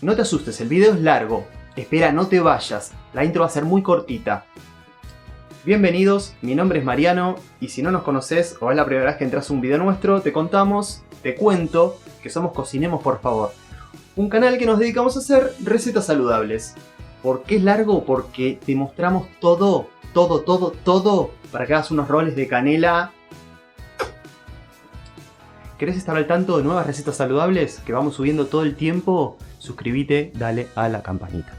No te asustes, el video es largo. Espera, no te vayas. La intro va a ser muy cortita. Bienvenidos, mi nombre es Mariano y si no nos conoces o es la primera vez que entras a un video nuestro, te cuento que somos Cocinemos por Favor. Un canal que nos dedicamos a hacer recetas saludables. ¿Por qué es largo? Porque te mostramos todo para que hagas unos roles de canela. ¿Querés estar al tanto de nuevas recetas saludables que vamos subiendo todo el tiempo? Suscríbete, dale a la campanita.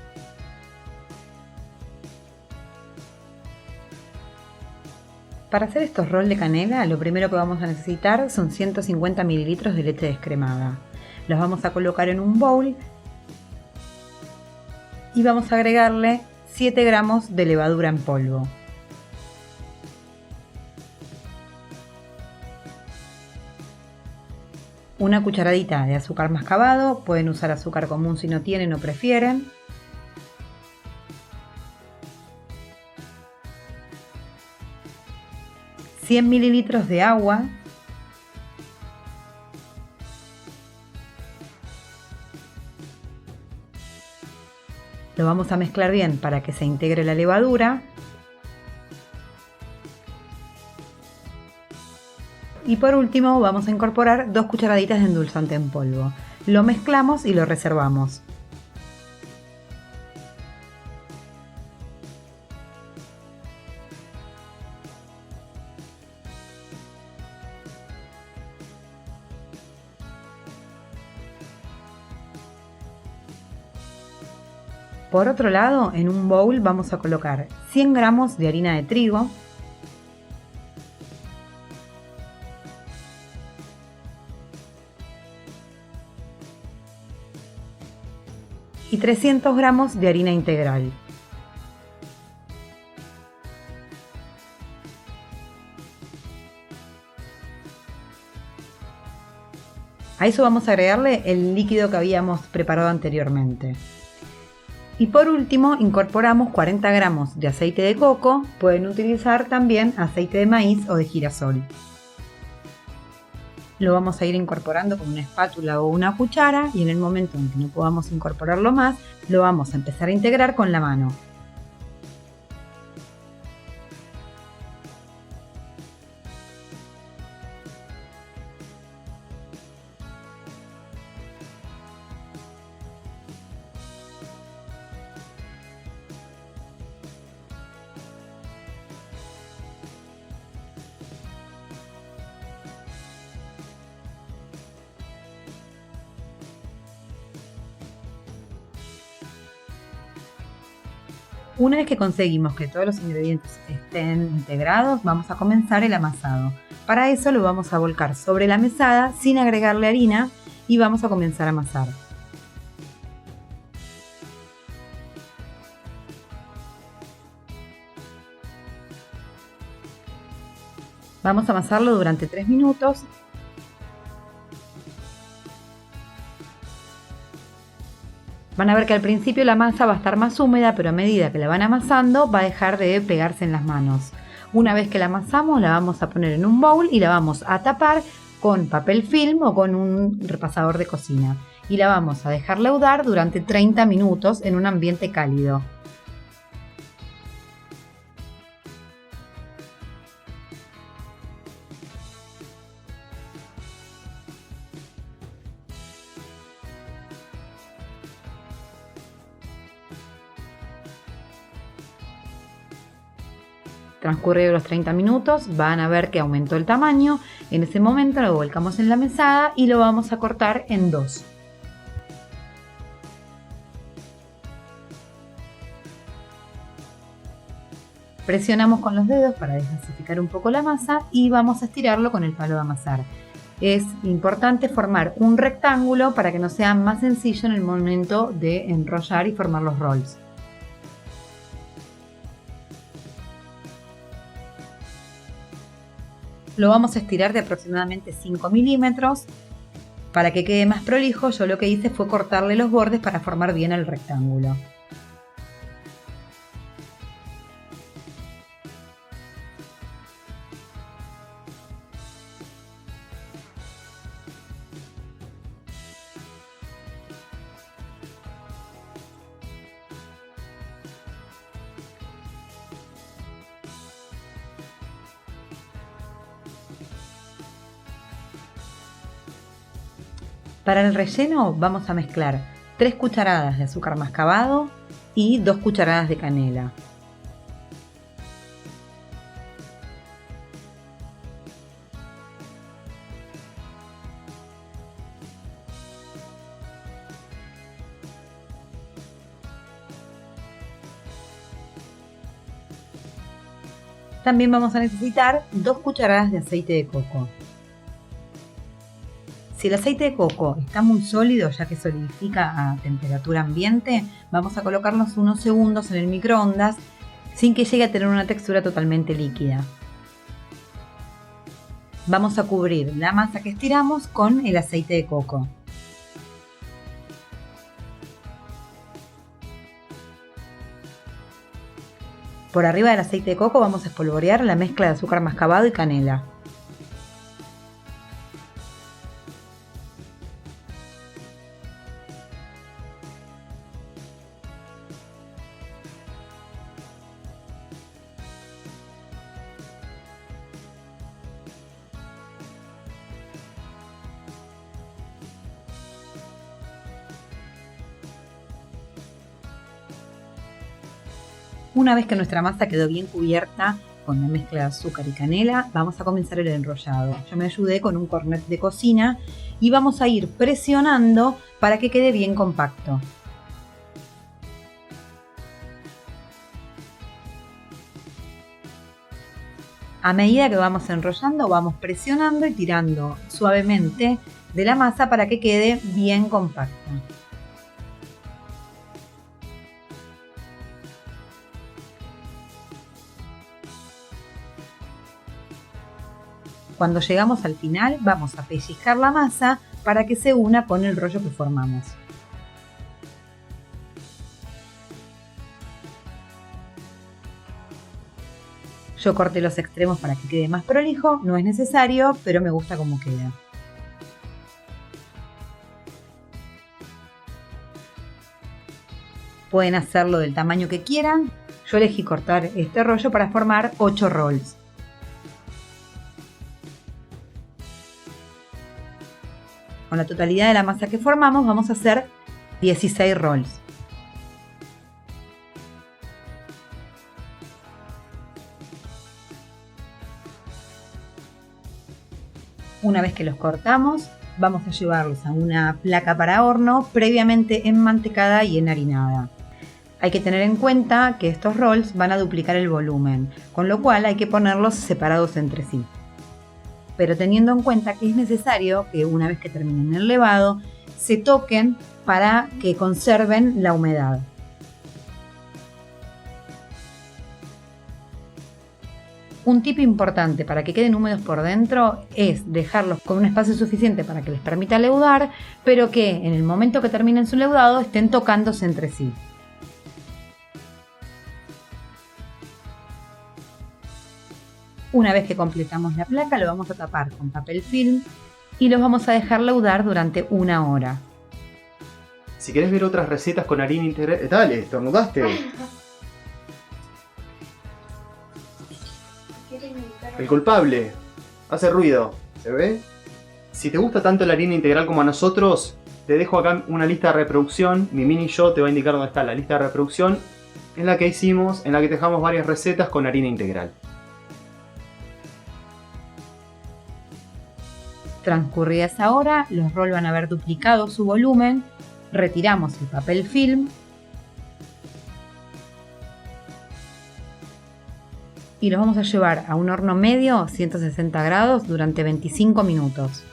Para hacer estos rolls de canela, lo primero que vamos a necesitar son 150 mililitros de leche descremada. Los vamos a colocar en un bowl y vamos a agregarle 7 gramos de levadura en polvo. Una cucharadita de azúcar mascabado, pueden usar azúcar común si no tienen o prefieren. $100 mililitros de agua. Lo vamos a mezclar bien para que se integre la levadura. Y por último vamos a incorporar 2 cucharaditas de endulzante en polvo. Lo mezclamos y lo reservamos. Por otro lado, en un bowl vamos a colocar 100 gramos de harina de trigo, y 300 gramos de harina integral. A eso vamos a agregarle el líquido que habíamos preparado anteriormente. Y por último incorporamos 40 gramos de aceite de coco, pueden utilizar también aceite de maíz o de girasol. Lo vamos a ir incorporando con una espátula o una cuchara y en el momento en que no podamos incorporarlo más, lo vamos a empezar a integrar con la mano. Una vez que conseguimos que todos los ingredientes estén integrados, vamos a comenzar el amasado. Para eso lo vamos a volcar sobre la mesada sin agregarle harina y vamos a comenzar a amasar. Vamos a amasarlo durante 3 minutos. Van a ver que al principio la masa va a estar más húmeda, pero a medida que la van amasando va a dejar de pegarse en las manos. Una vez que la amasamos, la vamos a poner en un bowl y la vamos a tapar con papel film o con un repasador de cocina. Y la vamos a dejar leudar durante 30 minutos en un ambiente cálido. Transcurridos los 30 minutos, van a ver que aumentó el tamaño. En ese momento lo volcamos en la mesada y lo vamos a cortar en 2. Presionamos con los dedos para desgasificar un poco la masa y vamos a estirarlo con el palo de amasar. Es importante formar un rectángulo para que nos sea más sencillo en el momento de enrollar y formar los rolls. Lo vamos a estirar de aproximadamente 5 milímetros. Para que quede más prolijo, yo lo que hice fue cortarle los bordes para formar bien el rectángulo. Para el relleno vamos a mezclar 3 cucharadas de azúcar mascabado y 2 cucharadas de canela. También vamos a necesitar 2 cucharadas de aceite de coco. Si el aceite de coco está muy sólido, ya que solidifica a temperatura ambiente, vamos a colocarnos unos segundos en el microondas sin que llegue a tener una textura totalmente líquida. Vamos a cubrir la masa que estiramos con el aceite de coco. Por arriba del aceite de coco vamos a espolvorear la mezcla de azúcar mascabado y canela. Una vez que nuestra masa quedó bien cubierta con la mezcla de azúcar y canela, vamos a comenzar el enrollado. Yo me ayudé con un cornet de cocina y vamos a ir presionando para que quede bien compacto. A medida que vamos enrollando, vamos presionando y tirando suavemente de la masa para que quede bien compacta. Cuando llegamos al final, vamos a pellizcar la masa para que se una con el rollo que formamos. Yo corté los extremos para que quede más prolijo, no es necesario, pero me gusta como queda. Pueden hacerlo del tamaño que quieran. Yo elegí cortar este rollo para formar 8 rolls. Con la totalidad de la masa que formamos vamos a hacer 16 rolls. Una vez que los cortamos, vamos a llevarlos a una placa para horno previamente enmantecada y enharinada. Hay que tener en cuenta que estos rolls van a duplicar el volumen, con lo cual hay que ponerlos separados entre sí. Pero teniendo en cuenta que es necesario que una vez que terminen el levado, se toquen para que conserven la humedad. Un tip importante para que queden húmedos por dentro es dejarlos con un espacio suficiente para que les permita leudar, pero que en el momento que terminen su leudado estén tocándose entre sí. Una vez que completamos la placa, lo vamos a tapar con papel film y los vamos a dejar leudar durante 1 hora. Si querés ver otras recetas con harina integral... Dale, estornudaste. El culpable. Hace ruido. ¿Se ve? Si te gusta tanto la harina integral como a nosotros, te dejo acá una lista de reproducción. Mi mini yo te va a indicar dónde está la lista de reproducción en la que hicimos, en la que te dejamos varias recetas con harina integral. Transcurrida esa hora, los rolls van a haber duplicado su volumen. Retiramos el papel film y los vamos a llevar a un horno medio 160 grados durante 25 minutos.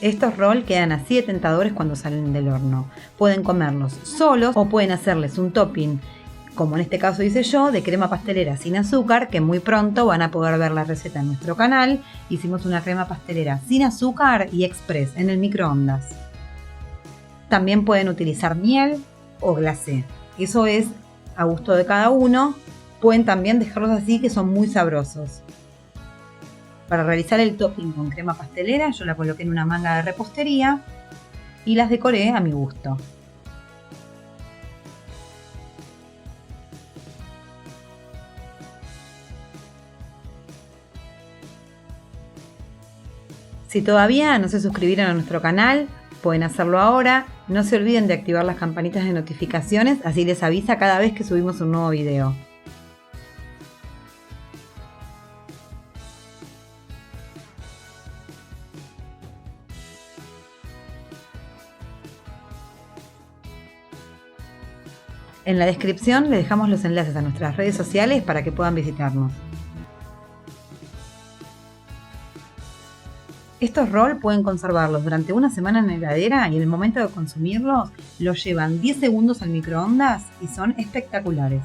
Estos rolls quedan así de tentadores cuando salen del horno. Pueden comerlos solos o pueden hacerles un topping, como en este caso hice yo, de crema pastelera sin azúcar, que muy pronto van a poder ver la receta en nuestro canal. Hicimos una crema pastelera sin azúcar y express en el microondas. También pueden utilizar miel o glacé. Eso es a gusto de cada uno. Pueden también dejarlos así, que son muy sabrosos. Para realizar el topping con crema pastelera, yo la coloqué en una manga de repostería y las decoré a mi gusto. Si todavía no se suscribieron a nuestro canal, pueden hacerlo ahora. No se olviden de activar las campanitas de notificaciones, así les avisa cada vez que subimos un nuevo video. En la descripción les dejamos los enlaces a nuestras redes sociales para que puedan visitarnos. Estos rolls pueden conservarlos durante una semana en la heladera y en el momento de consumirlos los llevan 10 segundos al microondas y son espectaculares.